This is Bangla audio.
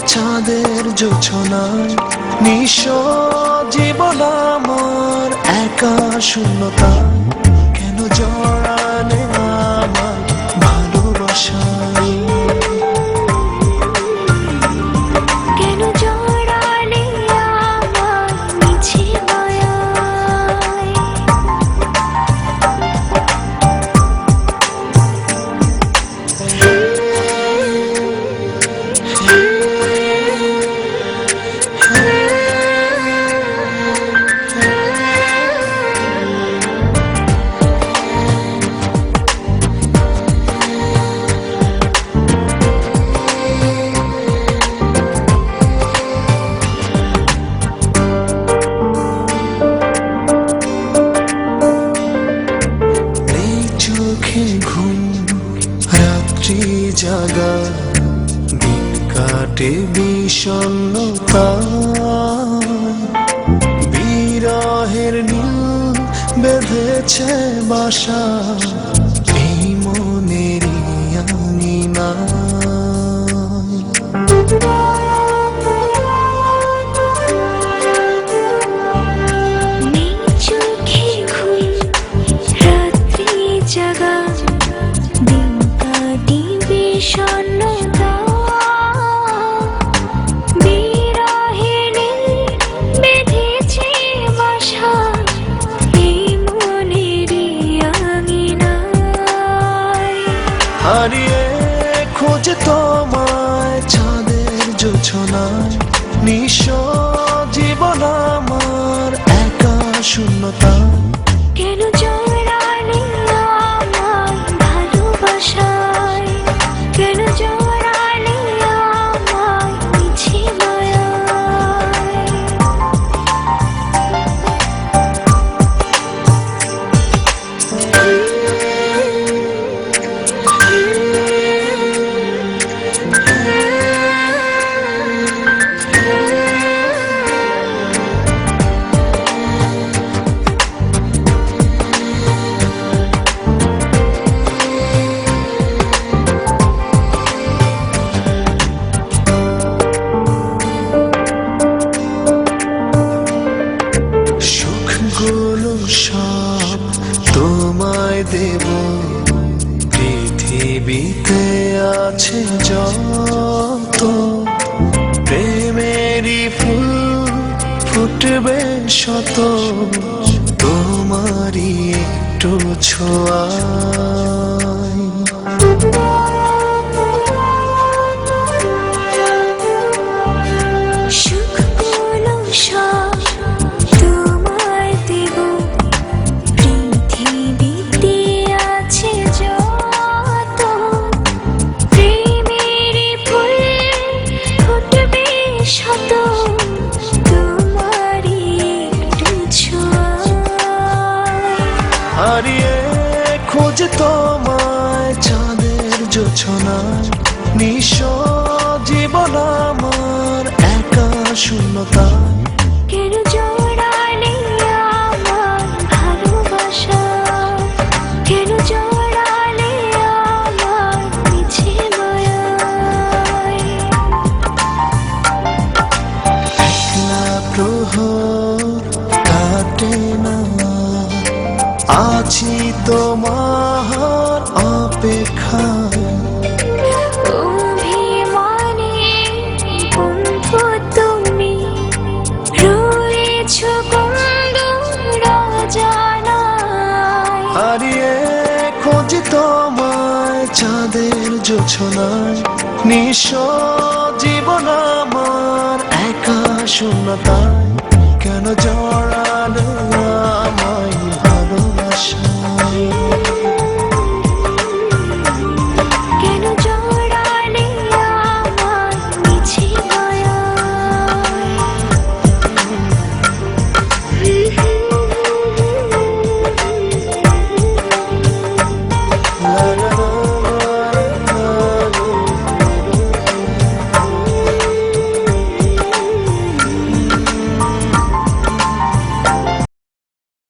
চাঁদের জোছনায় নিঃস জীবন আমার একা শূন্যতা কেন জড়ালে আমার ভালোবাসায় কেন জড়ালে আমার মিছে মায়ায় ঘুম রাত্রি জাগা দিন কাটে বিষণ্ণতা বিরহের নীল বেঁধেছে বাসা এই মনেরই আঙিনায় জাগা দিন কাটি বিষণ্ণতা বিরহের বেঁধেছে বাসা এই মনেরই আঙিনায় হারিয়ে খোঁজে তোমায় চাঁদের জোছনায় নিঃস জীবন আমার একা শূন্যতা কেন জড়ালে আমার ভালোবাসায় কেন জড়ালে আমার মিছে মায়ায় সব তোমায় দেব পৃথিবীতে আছে যত প্রেমেরই ফুল ফুটবে শত তোমারই একটু ছোঁয়ায় সুখগুলো সব তোমায় দেব পৃথিবীতে আছে যত প্রেমেরই ফুল ফুটবে শত তোমারই একটু ছোঁয়ায় হারিয়ে খোঁজে তোমায় চাঁদের জোছনায় নিঃস জীবন আমার একা শূন্যতা কেন জড়ালে আমার ভালোবাসা কেন জড়ালে আমার মিছে মায়ায় একলা প্রহর কাটে না আছি তোমার অপেক্ষায় অভিমানে বন্ধু তুমি রয়েছো বন্ধুর অজানায় হারিয়ে খোঁজি তোমায় চাঁদের জোছনায় নিঃস জীবন আমার একা শূন্যতায় কেন জড়